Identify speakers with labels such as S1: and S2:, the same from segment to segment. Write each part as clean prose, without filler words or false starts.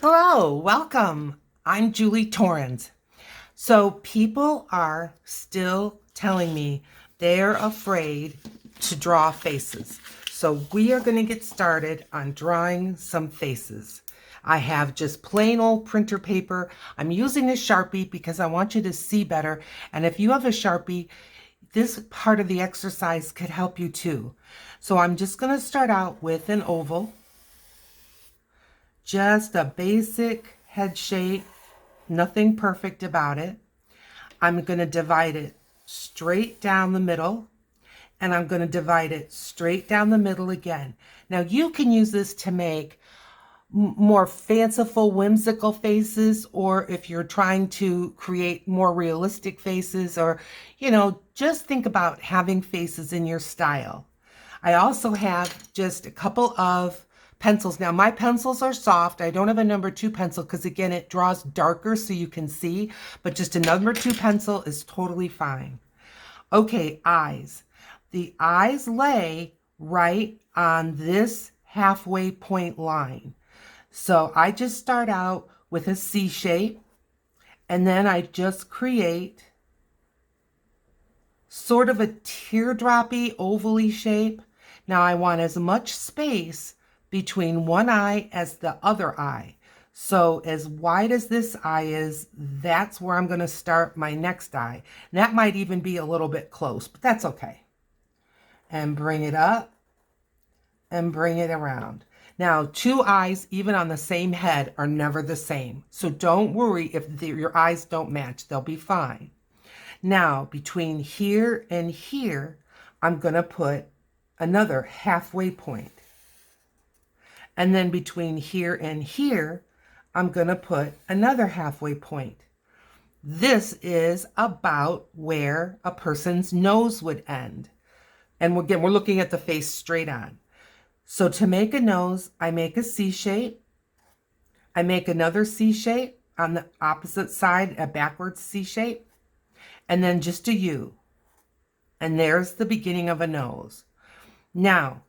S1: Hello, welcome. I'm Julie Torrens. So, people are still telling me they're afraid to draw faces. So, we are going to get started on drawing some faces. I have just plain old printer paper. I'm using a Sharpie because I want you to see better. And if you have a Sharpie, this part of the exercise could help you too. So, I'm just going to start out with an oval. Just a basic head shape, nothing perfect about it. I'm going to divide it straight down the middle, and I'm going to divide it straight down the middle again. Now you can use this to make more fanciful, whimsical faces, or if you're trying to create more realistic faces, or, just think about having faces in your style. I also have just a couple of pencils. Now my pencils are soft. I don't have a number 2 pencil because again it draws darker so you can see, but just a number 2 pencil is totally fine. Okay, eyes. The eyes lay right on this halfway point line. So I just start out with a C shape, and then I just create sort of a teardroppy ovally shape. Now I want as much space between one eye as the other eye. So as wide as this eye is, that's where I'm going to start my next eye. And that might even be a little bit close, but that's okay. And bring it up and bring it around. Now, 2 eyes, even on the same head, are never the same. So don't worry if your eyes don't match. They'll be fine. Now, between here and here, I'm going to put another halfway point. And then between here and here, I'm going to put another halfway point. This is about where a person's nose would end. And again, we're looking at the face straight on. So to make a nose, I make a C shape. I make another C shape on the opposite side, a backwards C shape. And then just a U. And there's the beginning of a nose. Now,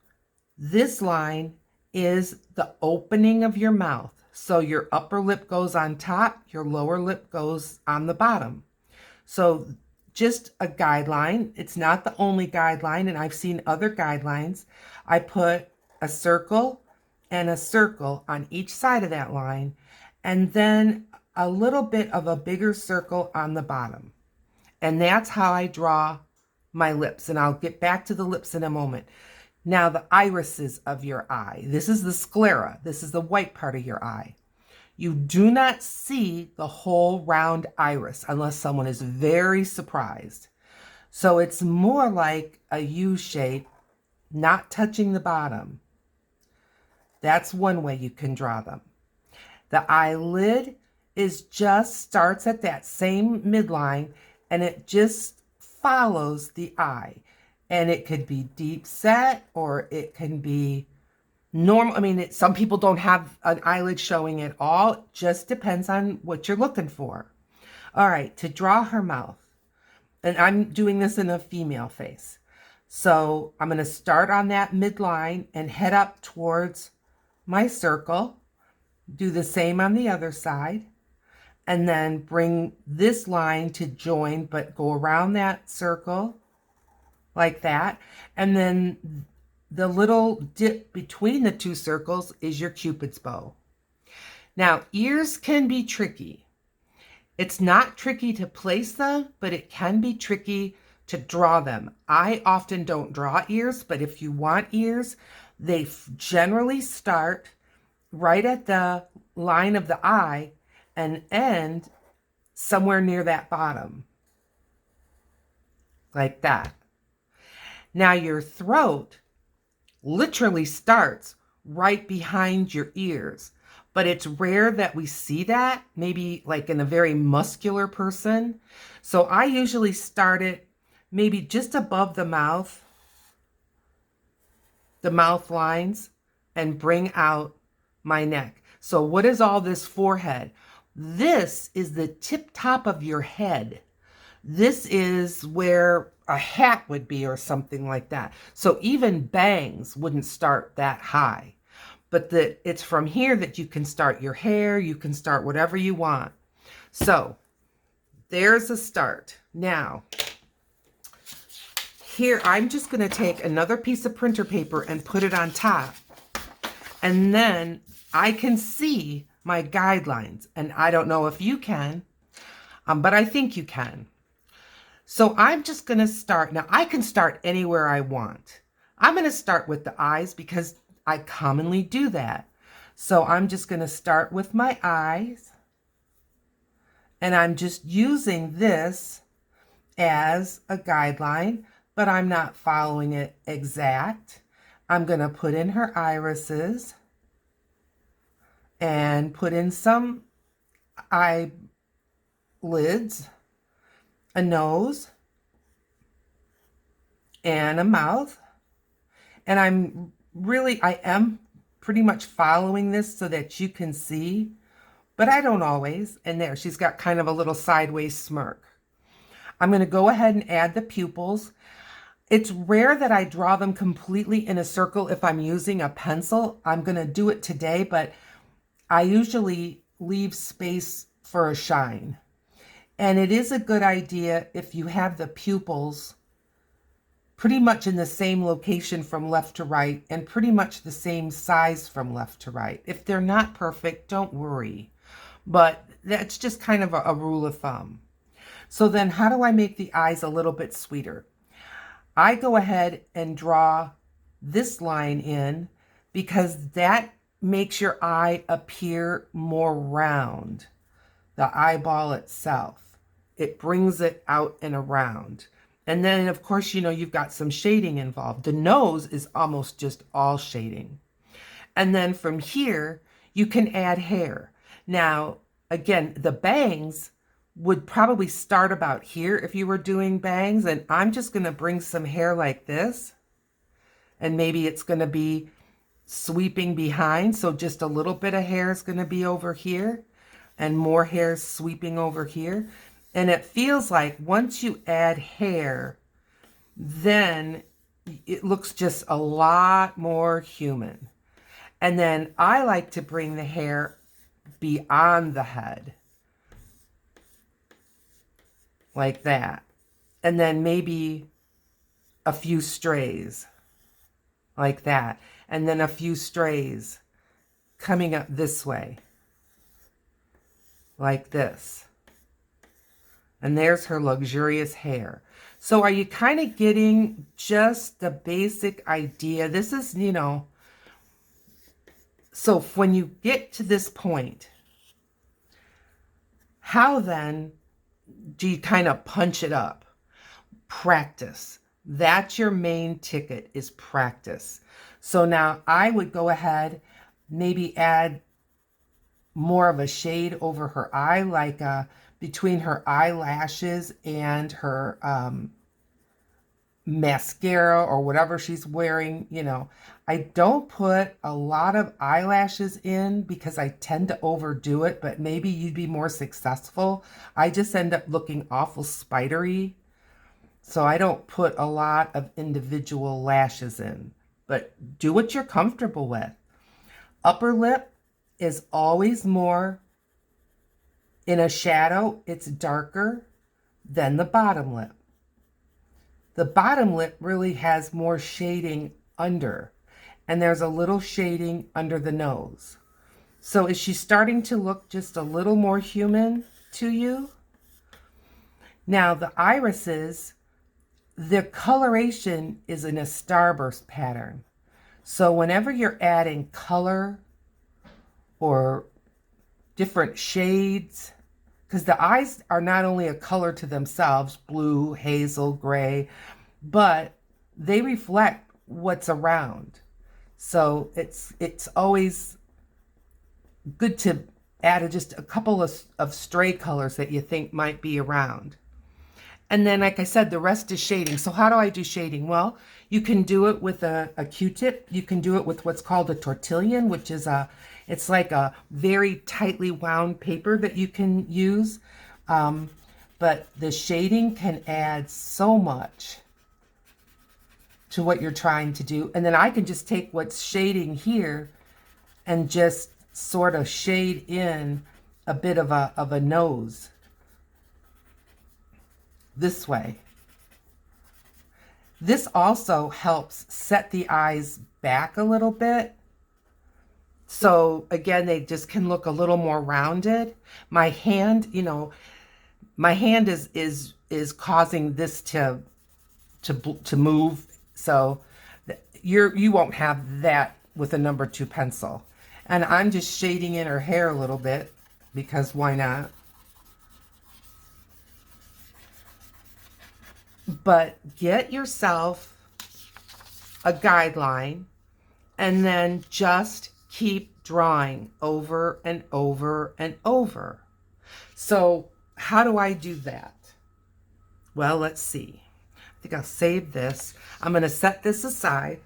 S1: this line is the opening of your mouth. So your upper lip goes on top, your lower lip goes on the bottom. So just a guideline. It's not the only guideline, and I've seen other guidelines. I put a circle and a circle on each side of that line, and then a little bit of a bigger circle on the bottom. And that's how I draw my lips. And I'll get back to the lips in a moment. Now, the irises of your eye. This is the sclera. This is the white part of your eye. You do not see the whole round iris unless someone is very surprised. So it's more like a U shape, not touching the bottom. That's one way you can draw them. The eyelid starts at that same midline, and it just follows the eye. And it could be deep set, or it can be normal. I mean, some people don't have an eyelid showing at all. It just depends on what you're looking for. All right, to draw her mouth. And I'm doing this in a female face. So I'm going to start on that midline and head up towards my circle. Do the same on the other side. And then bring this line to join, but go around that circle like that. And then the little dip between the 2 circles is your Cupid's bow. Now, ears can be tricky. It's not tricky to place them, but it can be tricky to draw them. I often don't draw ears, but if you want ears, they generally start right at the line of the eye and end somewhere near that bottom. Like that. Now your throat literally starts right behind your ears, but it's rare that we see that, maybe like in a very muscular person. So I usually start it maybe just above the mouth lines, and bring out my neck. So what is all this forehead? This is the tip top of your head. This is where a hat would be or something like that. So even bangs wouldn't start that high. but that it's from here that you can start your hair, you can start whatever you want. So there's a start. Now, here I'm just going to take another piece of printer paper and put it on top. And then I can see my guidelines. And I don't know if you can, but I think you can. So I'm just going to start. Now, I can start anywhere I want. I'm going to start with the eyes because I commonly do that. So I'm just going to start with my eyes. And I'm just using this as a guideline, but I'm not following it exact. I'm going to put in her irises and put in some eyelids, a nose, and a mouth. And I am pretty much following this so that you can see, but I don't always. And there, she's got kind of a little sideways smirk. I'm going to go ahead and add the pupils. It's rare that I draw them completely in a circle if I'm using a pencil. I'm going to do it today, but I usually leave space for a shine. And it is a good idea if you have the pupils pretty much in the same location from left to right and pretty much the same size from left to right. If they're not perfect, don't worry. But that's just kind of a rule of thumb. So then how do I make the eyes a little bit sweeter? I go ahead and draw this line in because that makes your eye appear more round, the eyeball itself. It brings it out and around. And then, of course, you know, you've got some shading involved. The nose is almost just all shading. And then from here, you can add hair. Now, again, the bangs would probably start about here if you were doing bangs. And I'm just going to bring some hair like this. And maybe it's going to be sweeping behind. So just a little bit of hair is going to be over here. And more hair sweeping over here. And it feels like once you add hair, then it looks just a lot more human. And then I like to bring the hair beyond the head. Like that. And then maybe a few strays. Like that. And then a few strays coming up this way. Like this. And there's her luxurious hair. So are you kind of getting just the basic idea? This is, you know, so when you get to this point, how then do you kind of punch it up? Practice. That's your main ticket, is practice. So now I would go ahead, maybe add more of a shade over her eye, like between her eyelashes and her mascara or whatever she's wearing. You know, I don't put a lot of eyelashes in because I tend to overdo it, but maybe you'd be more successful. I just end up looking awful spidery. So I don't put a lot of individual lashes in, but do what you're comfortable with. Upper lip is always more in a shadow. It's darker than the bottom lip. The bottom lip really has more shading under, and there's a little shading under the nose. So is she starting to look just a little more human to you? Now the irises, the coloration is in a starburst pattern. So whenever you're adding color or different shades, because the eyes are not only a color to themselves, blue, hazel, gray, but they reflect what's around. So it's always good to add just a couple of stray colors that you think might be around. And then, like I said, the rest is shading. So how do I do shading? Well, you can do it with a Q-tip. You can do it with what's called a tortillon, which is it's like a very tightly wound paper that you can use. But the shading can add so much to what you're trying to do. And then I can just take what's shading here and just sort of shade in a bit of a nose this way. This also helps set the eyes back a little bit. So again, they just can look a little more rounded. My hand, my hand is causing this to move. So you won't have that with a number 2 pencil. And I'm just shading in her hair a little bit because why not? But get yourself a guideline and then just keep drawing over and over and over. So how do I do that? Well, let's see. I think I'll save this. I'm going to set this aside.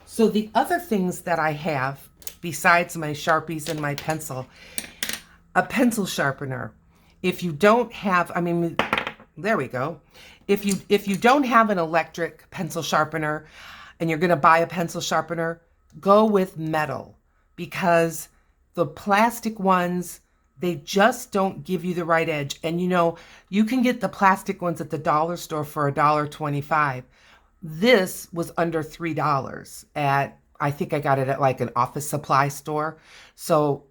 S1: So the other things that I have besides my Sharpies and my pencil, a pencil sharpener. If you don't have, there we go. If you don't have an electric pencil sharpener and you're going to buy a pencil sharpener, go with metal, because the plastic ones, they just don't give you the right edge. And you can get the plastic ones at the dollar store for $1.25. This was under $3 at, I think I got it at like an office supply store. So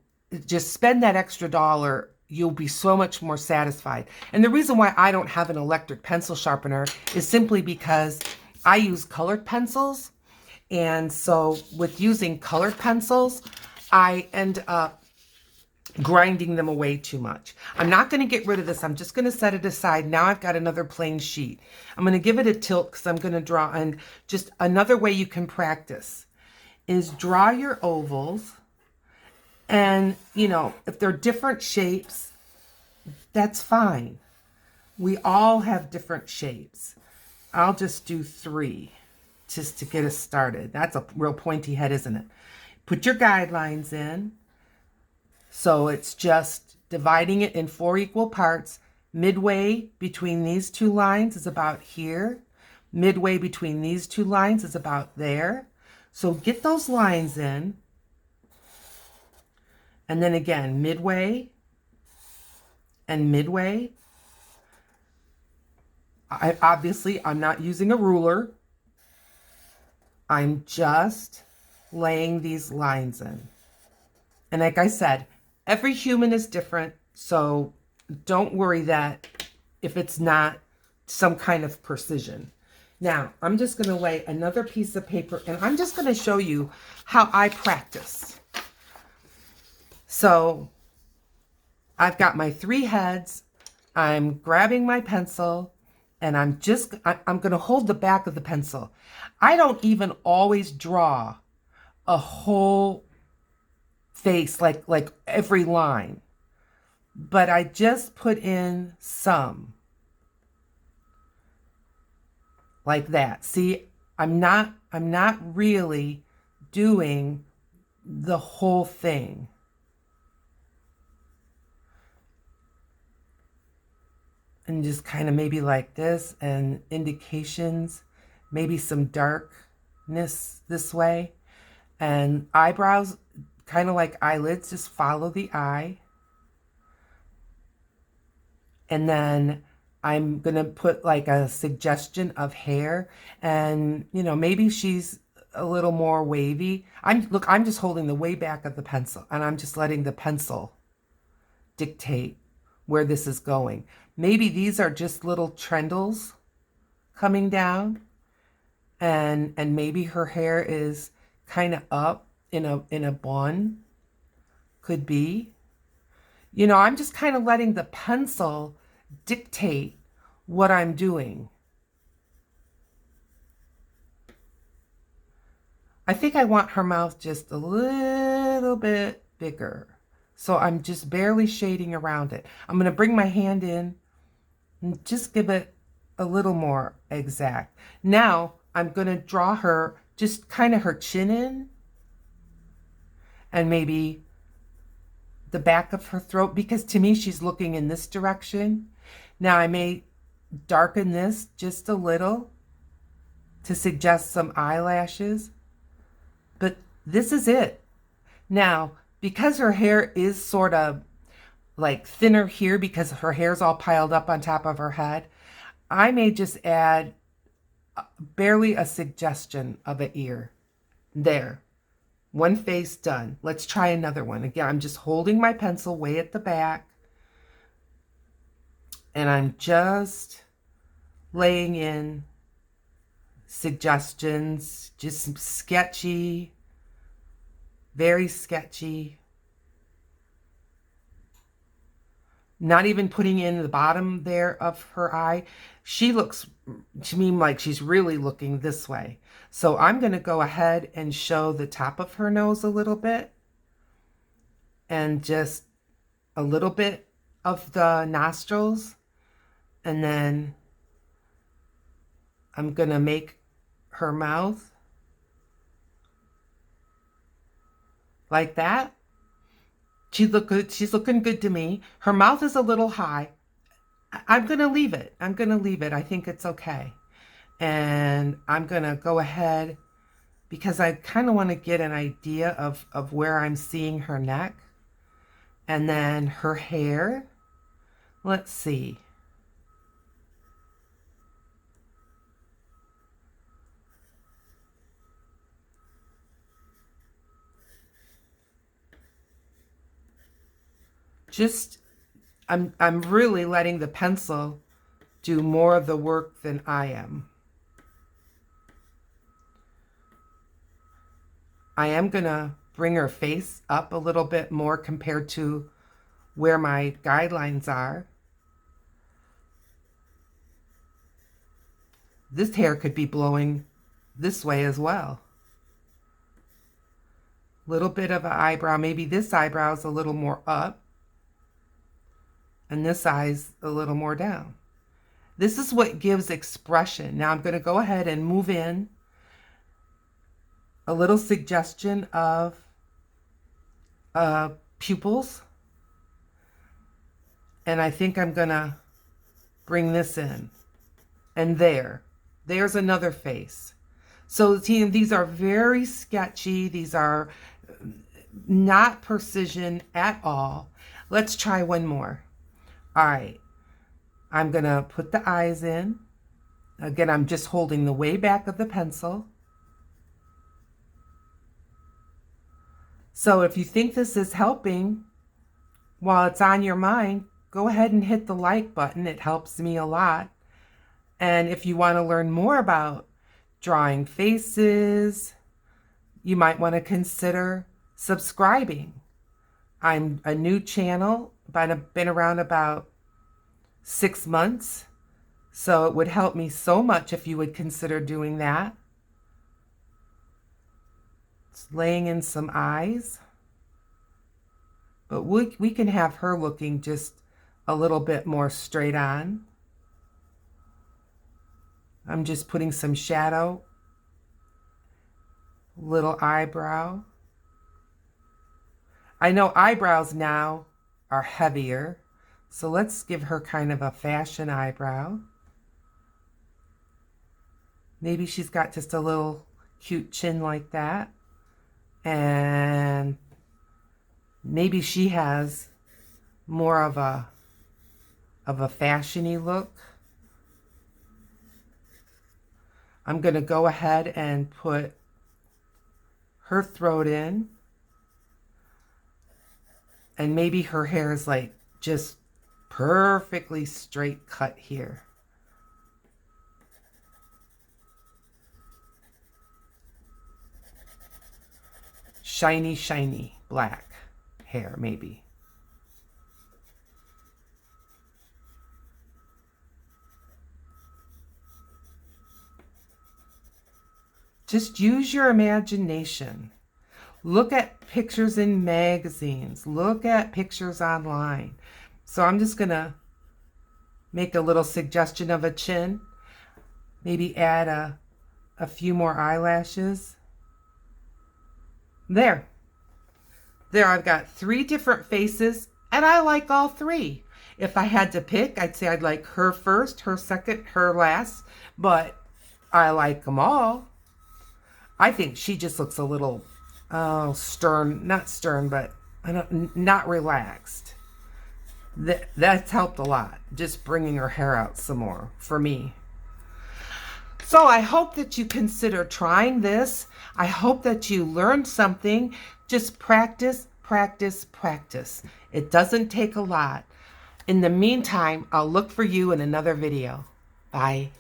S1: just spend that extra dollar. You'll be so much more satisfied. And the reason why I don't have an electric pencil sharpener is simply because I use colored pencils. And so with using colored pencils, I end up grinding them away too much. I'm not going to get rid of this. I'm just going to set it aside. Now I've got another plain sheet. I'm going to give it a tilt because I'm going to draw. And just another way you can practice is draw your ovals. And, if they're different shapes, that's fine. We all have different shapes. I'll just do 3 just to get us started. That's a real pointy head, isn't it? Put your guidelines in. So it's just dividing it in 4 equal parts. Midway between these 2 lines is about here. Midway between these 2 lines is about there. So get those lines in. And then again, midway and midway. I'm not using a ruler. I'm just laying these lines in. And like I said, every human is different. So don't worry that if it's not some kind of precision. Now, I'm just going to lay another piece of paper and I'm just going to show you how I practice. So I've got my 3 heads. I'm grabbing my pencil and I'm going to hold the back of the pencil. I don't even always draw a whole face like every line, but I just put in some like that. See, I'm not really doing the whole thing. And just kind of maybe like this, and indications, maybe some darkness this way. And eyebrows, kind of like eyelids, just follow the eye. And then I'm going to put like a suggestion of hair. And, maybe she's a little more wavy. I'm just holding the way back of the pencil. And I'm just letting the pencil dictate where this is going. Maybe these are just little trendles coming down. And maybe her hair is kind of up in a bun. Could be. I'm just kind of letting the pencil dictate what I'm doing. I think I want her mouth just a little bit bigger. So I'm just barely shading around it. I'm going to bring my hand in and just give it a little more exact. Now I'm going to draw her, just kind of her chin in. And maybe the back of her throat, because to me she's looking in this direction. Now I may darken this just a little to suggest some eyelashes, but this is it. Now, because her hair is sort of like thinner here because her hair's all piled up on top of her head, I may just add barely a suggestion of an ear. There. One face done. Let's try another one. Again, I'm just holding my pencil way at the back. And I'm just laying in suggestions, just sketchy, very sketchy. Not even putting in the bottom there of her eye. She looks to me like she's really looking this way. So I'm going to go ahead and show the top of her nose a little bit. And just a little bit of the nostrils. And then I'm going to make her mouth like that. She look good. She's looking good to me. Her mouth is a little high. I'm going to leave it. I'm going to leave it. I think it's okay. And I'm going to go ahead because I kind of want to get an idea of where I'm seeing her neck. And then her hair. Let's see. Just, I'm really letting the pencil do more of the work than I am. I am going to bring her face up a little bit more compared to where my guidelines are. This hair could be blowing this way as well. Little bit of an eyebrow. Maybe this eyebrow is a little more up. And this eye's a little more down. This is what gives expression. Now I'm going to go ahead and move in a little suggestion of pupils. And I think I'm going to bring this in. And there's another face. So team, these are very sketchy. These are not precision at all. Let's try one more. All right, I'm going to put the eyes in. Again, I'm just holding the way back of the pencil. So if you think this is helping while it's on your mind, go ahead and hit the like button. It helps me a lot. And if you want to learn more about drawing faces, you might want to consider subscribing. I'm a new channel, but I've been around about 6 months. So it would help me so much if you would consider doing that. Just laying in some eyes. But we can have her looking just a little bit more straight on. I'm just putting some shadow. Little eyebrow. I know eyebrows now are heavier, so let's give her kind of a fashion eyebrow. Maybe she's got just a little cute chin like that. And maybe she has more of a fashiony look. I'm going to go ahead and put her throat in. And maybe her hair is like just perfectly straight cut here. Shiny, shiny black hair, maybe. Just use your imagination. Look at pictures in magazines. Look at pictures online. So I'm just going to make a little suggestion of a chin. Maybe add a few more eyelashes. There. There, I've got 3 different faces, and I like all 3. If I had to pick, I'd say I'd like her first, her second, her last, but I like them all. I think she just looks a little oh, stern, not stern, but not relaxed. That's helped a lot, just bringing her hair out some more for me. So I hope that you consider trying this. I hope that you learned something. Just practice, practice, practice. It doesn't take a lot. In the meantime, I'll look for you in another video. Bye.